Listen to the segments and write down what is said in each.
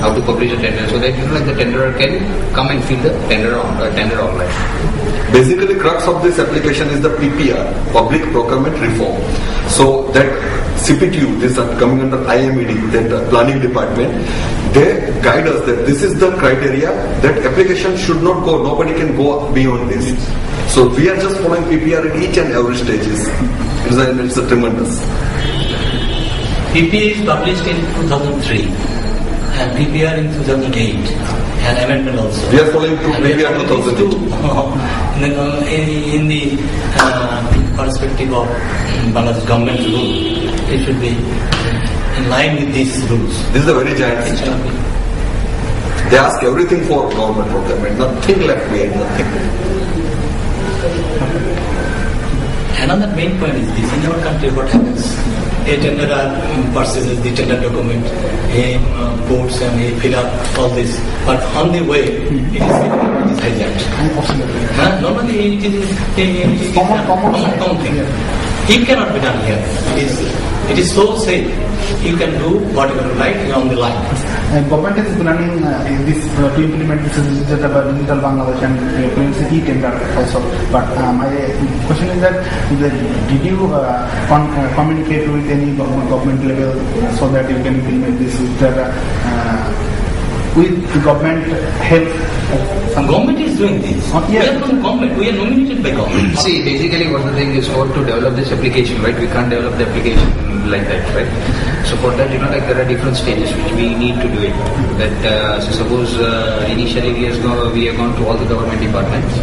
how to publish a tender, so that the tenderer can come and fill the tender online. Basically, crux of this application is the PPR, Public Procurement Reform. So that CPTU, this are coming under IMED, that planning department, they guide us that this is the criteria that application should not go, nobody can go beyond this. So we are just following PPR at each and every stages. It's a tremendous. PPA is published in 2003 and PPR in 2008 and amendment also. We are following PPR 2002. In the perspective of Bangladesh government rule, it should be in line with these rules. This is a very giant system. They ask everything for government procurement, nothing left behind, nothing. Another main point is this: in our country, what happens? A tenderer purchases the tender document, he quotes and he fill up all this, but on the way it is hijacked. Normally it is common thing. It cannot be done here. It is so safe. You can do whatever you like on the line. Government is planning this to implement this digital Bangladesh and e-tender also. But my question is that did you communicate with any government level so that you can implement this with the government help? Government is doing this. We are from government. We are nominated by government. See, basically what the thing is for to develop this application, right? We can't develop the application like that, right? So for that, there are different stages which we need to do it. That so suppose initially we have gone to all the government departments.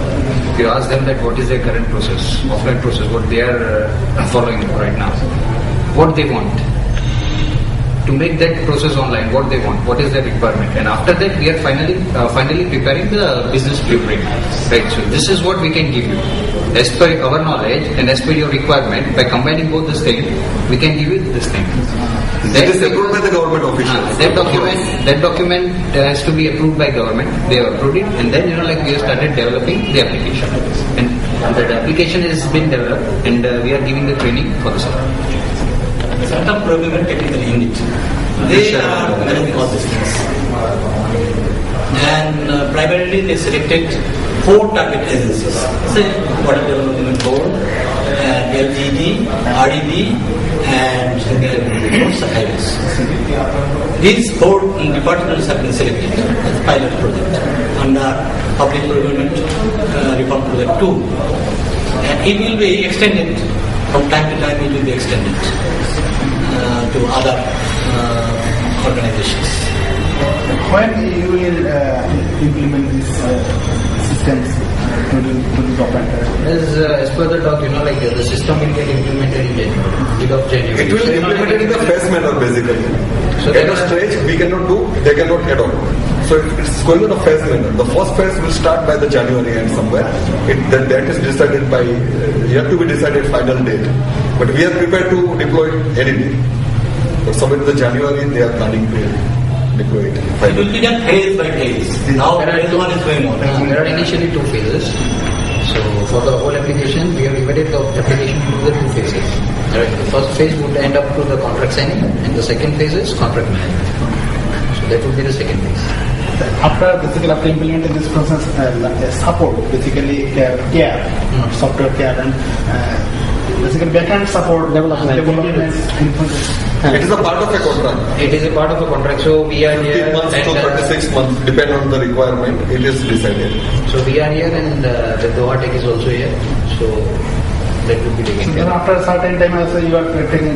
If you ask them that what is their current process, offline process, what they are following right now, what they want. To make that process online, what they want, what is their requirement, and after that we are finally preparing the business blueprint. Right. So this is what we can give you, as per our knowledge and as per your requirement. By combining both this thing, we can give you this thing. That is approved by the government officials. That document has to be approved by government. They have approved it, and then we have started developing the application, and that application has been developed, and we are giving the training for the same. Certain procurement technical unit. They are managing all these things. And primarily they selected 4 target agencies. Say Water Development Board, LGD, RDB, and Roads and Highways. These 4 departments have been selected as pilot project under Public Procurement Reform Project 2. And it will be extended from time to time. It will be extended to other organizations. When you will implement these systems to the government? As per the talk, the system will get implemented in January. It will be implemented in the phase manner basically. So at a stage we cannot do, they cannot adopt. So it's going on a phase manner. The first phase will start by the January and somewhere. The date is decided by, you have to be decided final date. But we are prepared to deploy it any day. But somewhere in the January they are planning to deploy it. It will be done phase by phase. Now phase 1 is going on. There are initially 2 phases. So for the whole application, we have divided the application into the 2 phases. Right. The first phase would end up to the contract signing, and the second phase is contract management. So that would be the second phase. After implementing this process, support, basically care, software care, and basically backend support, development. It is a part of a contract. It is a part of a contract. So we are 15 here. months to 36 months, depend on the requirement. It is decided. So we are here, and the Doha Tech is also here. So that would be taken care of. After a certain time, also you are taking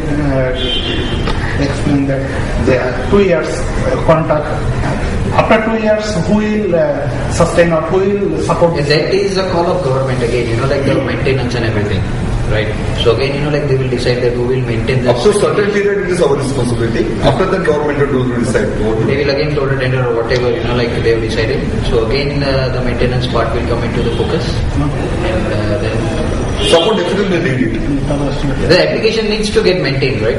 explain that there are 2 years contract. After 2 years, who will sustain or who will support? That is a call of government again. The maintenance and everything. Right. So again, they will decide that who will maintain this. Up to certain period, it is our responsibility. After that, government will decide. They will again close a tender or whatever, they have decided. So again, the maintenance part will come into the focus. And then support definitely need it. The application needs to get maintained, right?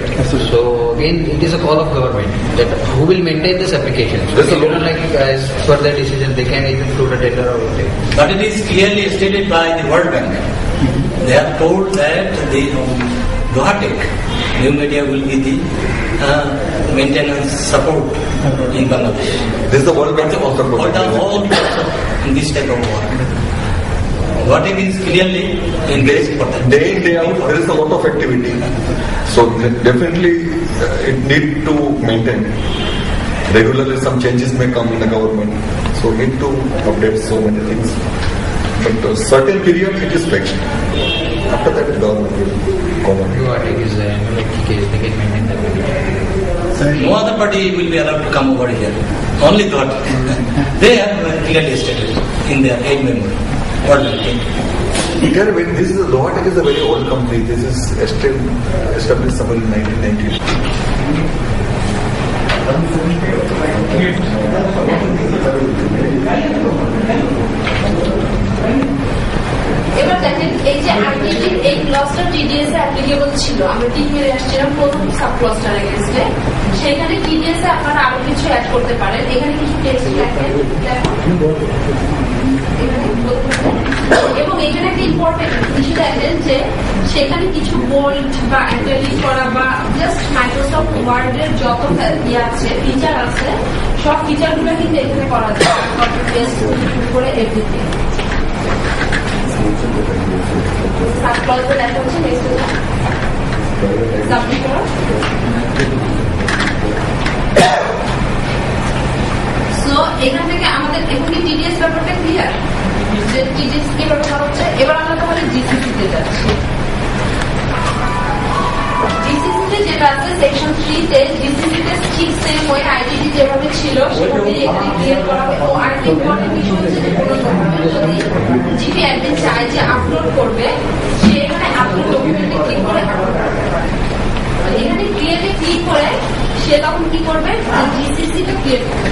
So again, it is a call of government that who will maintain this application. So as per their decision, they can even float a tender or whatever. But it is clearly stated by the World Bank. They have told that the Doha Tech, new media will be the maintenance support in Bangladesh. This is the World Bank sponsor project. All in this type of work. What it is clearly in this important. Day in, day out, there is a lot of activity. So definitely it need to maintain. Regularly some changes may come in the government. So need to update so many things. But a certain period it is fixed. After that the government will cover. What it is they can maintain the ability. No other party will be allowed to come over here. Only God. They have clearly stated in their aid memory. This is Lohatek is a very old company. This is established somewhere in 1990. এবার দেখেন এই যে আইডিটির এই cluster TDS এ applicable ছিল, আমরা ঠিক হয়ে আসছিলাম প্রথম সাব ক্লাস্টার এগেইনস্টে, সেখানে টিডিএস এ আপনারা আরো কিছু অ্যাড করতে পারেন। এখানে কিছু টেক্সট লেখেন এবং এখানে একটা ইম্পর্টেন্ট কিছু দেখেন যে সেখানে কিছু বোল্ড বা অ্যাটালিক করা বা জাস্ট মাইক্রোসফট ওয়ার্ডের যত আছে ফিচার আছে সব ফিচারগুলো কিন্তু এখানে করা যায় করে এভরিথিং। সাবক্লজে দেখা হচ্ছে নেক্সট সাবমিট করা। সো এখান থেকে আমাদের এখন কি টিডিএস ব্যাপারটা ক্লিয়ার যে টিডিএস কিভাবে করা হচ্ছে। এবার আমরা তাহলে জিসিসিতে যাচ্ছি। জিসিসিতে যেটা আছে সেকশন 3 তে জিসিসিতে ঠিক সেম ওই আইডিটি যেভাবে ছিল সেভাবেই এখানে ক্লিয়ার করা হবে। ও আরেকটা ইম্পর্টেন্ট বিষয় হচ্ছে যে কোনো ডকুমেন্ট যদি জিপি অ্যাডমিন চায় যে আপলোড করবে, সে এখানে আপলোড ডকুমেন্টে ক্লিক করে আপলোড করবে। এখানে ক্লিয়ারে ক্লিক করে সে তখন কি করবে, জিসিসিটা ক্লিয়ার করবে।